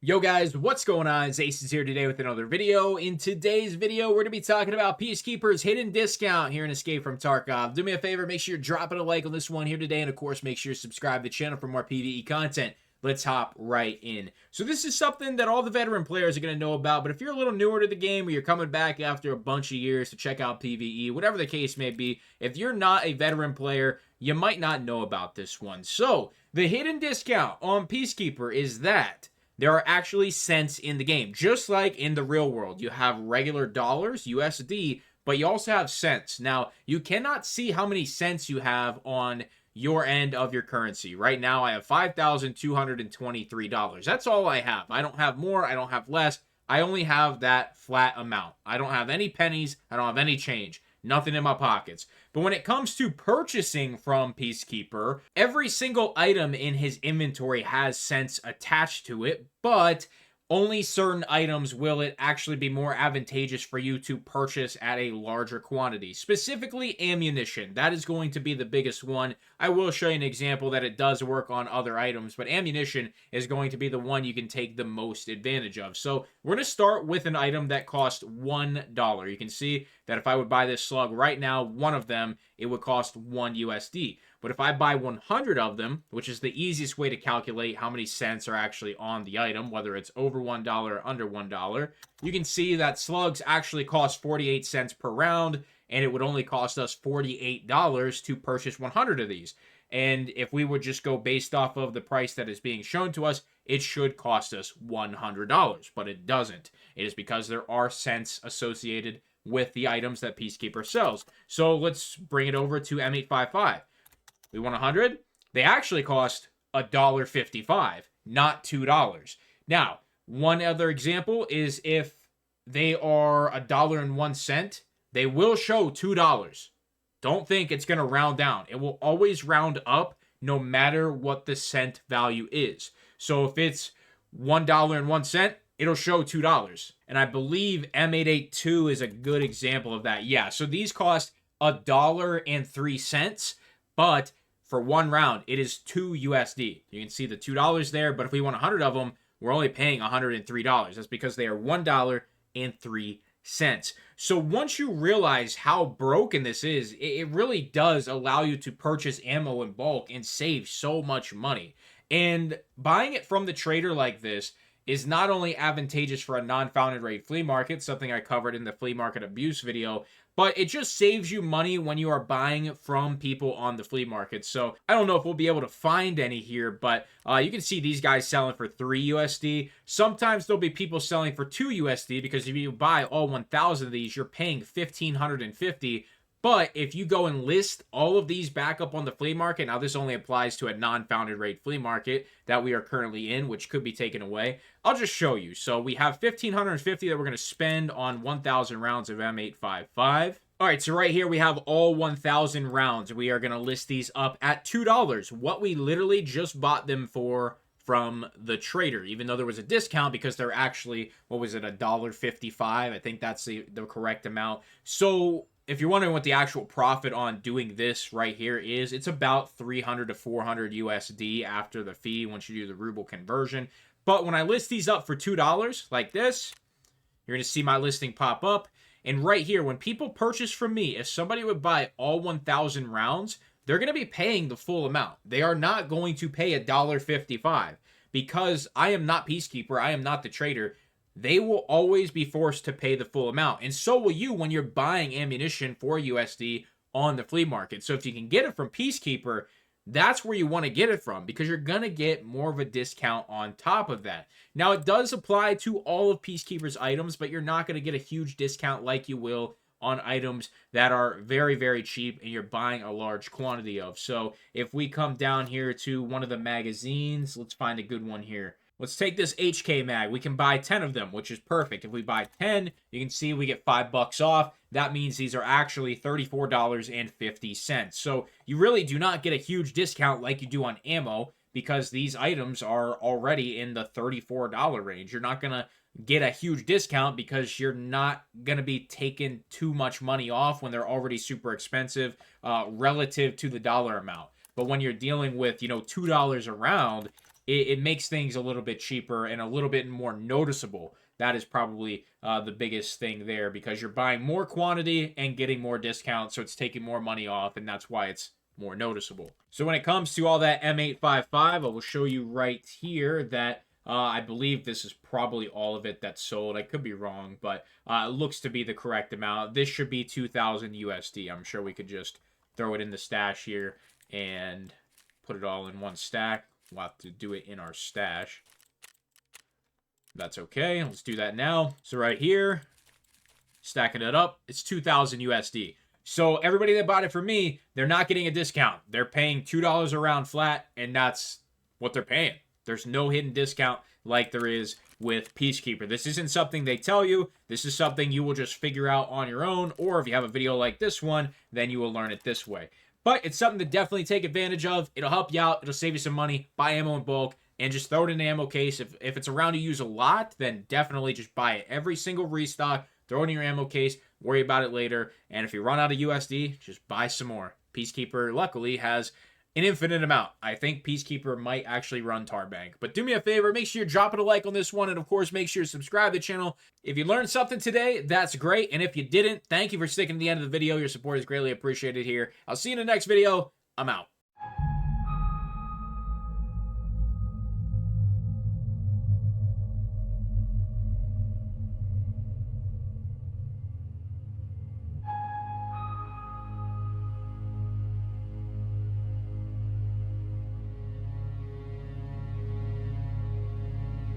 Yo guys, what's going on? It's Acez here today with another video. In today's video, we're going to be talking about Peacekeeper's hidden discount here in Escape from Tarkov. Do me a favor, make sure you're dropping a like on this one here today, and of course, make sure you subscribe to the channel for more PvE content. Let's hop right in. So this is something that all the veteran players are going to know about, but if you're a little newer to the game or you're coming back after a bunch of years to check out PvE, whatever the case may be, if you're not a veteran player, you might not know about this one. So the hidden discount on Peacekeeper is that there are actually cents in the game. Just like in the real world, you have regular dollars, USD, but you also have cents. Now, you cannot see how many cents you have on your end of your currency. Right now, I have $5,223. That's all I have. I don't have more. I don't have less. I only have that flat amount. I don't have any pennies. I don't have any change. Nothing in my pockets. But when it comes to purchasing from Peacekeeper, every single item in his inventory has cents attached to it, but only certain items will it actually be more advantageous for you to purchase at a larger quantity. Specifically, ammunition. That is going to be the biggest one. I will show you an example that it does work on other items, but ammunition is going to be the one you can take the most advantage of. So we're going to start with an item that costs $1. You can see that if I would buy this slug right now, one of them, it would cost 1 USD. But if I buy 100 of them, which is the easiest way to calculate how many cents are actually on the item, whether it's over $1 or under $1, you can see that slugs actually cost 48 cents per round, and it would only cost us $48 to purchase 100 of these. And if we would just go based off of the price that is being shown to us, it should cost us $100, but it doesn't. It is because there are cents associated with the items that Peacekeeper sells. So let's bring it over to M855. We want 100. They actually cost $1.55, not $2. Now, one other example is if they are $1.01, they will show $2. Don't think it's going to round down. It will always round up no matter what the cent value is. So if it's $1.01, it'll show $2. And I believe M882 is a good example of that. Yeah, so these cost $1.03, but for one round, it is 2 USD. You can see the $2 there, but if we want 100 of them, we're only paying $103. That's because they are $1.03. So once you realize how broken this is, it really does allow you to purchase ammo in bulk and save so much money. And buying it from the trader like this is not only advantageous for a non-founded rate flea market, something I covered in the flea market abuse video, but it just saves you money when you are buying from people on the flea market. So I don't know if we'll be able to find any here, but you can see these guys selling for 3 USD. Sometimes there'll be people selling for 2 USD because if you buy all 1,000 of these, you're paying $1,550. But if you go and list all of these back up on the flea market, now this only applies to a non-founded rate flea market that we are currently in, which could be taken away. I'll just show you. So we have $1,550 that we're going to spend on 1,000 rounds of M855. All right, so right here we have all 1,000 rounds. We are going to list these up at $2, what we literally just bought them for from the trader, even though there was a discount because they're actually, what was it, $1.55? I think that's the correct amount. So if you're wondering what the actual profit on doing this right here is, it's about 300 to 400 USD after the fee once you do the ruble conversion. But when I list these up for $2 like this, you're going to see my listing pop up. And right here, when people purchase from me, if somebody would buy all 1,000 rounds, they're going to be paying the full amount. They are not going to pay $1.55 because I am not Peacekeeper. I am not the trader. They will always be forced to pay the full amount. And so will you when you're buying ammunition for USD on the flea market. So if you can get it from Peacekeeper, that's where you want to get it from because you're going to get more of a discount on top of that. Now, it does apply to all of Peacekeeper's items, but you're not going to get a huge discount like you will on items that are very, very cheap and you're buying a large quantity of. So if we come down here to one of the magazines, let's find a good one here. Let's take this HK mag. We can buy 10 of them, which is perfect. If we buy 10, you can see we get $5 off. That means these are actually $34.50. So you really do not get a huge discount like you do on ammo because these items are already in the $34 range. You're not going to get a huge discount because you're not going to be taking too much money off when they're already super expensive relative to the dollar amount. But when you're dealing with, $2 a round, it makes things a little bit cheaper and a little bit more noticeable. That is probably the biggest thing there, because you're buying more quantity and getting more discounts, so it's taking more money off, and that's why it's more noticeable. So when it comes to all that M855, I will show you right here that I believe this is probably all of it that's sold. I could be wrong, but it looks to be the correct amount. This should be 2,000 USD. I'm sure we could just throw it in the stash here and put it all in one stack. We'll have to do it in our stash. That's okay. Let's do that now. So right here, stacking it up, it's 2,000 USD. So everybody that bought it from me, they're not getting a discount. They're paying $2 a round flat, and that's what they're paying. There's no hidden discount like there is with Peacekeeper. This isn't something they tell you. This is something you will just figure out on your own, or if you have a video like this one, then you will learn it this way. But it's something to definitely take advantage of. It'll help you out. It'll save you some money. Buy ammo in bulk and just throw it in an ammo case. If it's a round you use a lot, then definitely just buy it. Every single restock, throw it in your ammo case, worry about it later. And if you run out of USD, just buy some more. Peacekeeper, luckily, has an infinite amount. I think Peacekeeper might actually run Tarbank. But do me a favor, make sure you're dropping a like on this one, and of course, make sure you subscribe to the channel. If you learned something today, that's great. And if you didn't, thank you for sticking to the end of the video. Your support is greatly appreciated here. I'll see you in the next video. I'm out.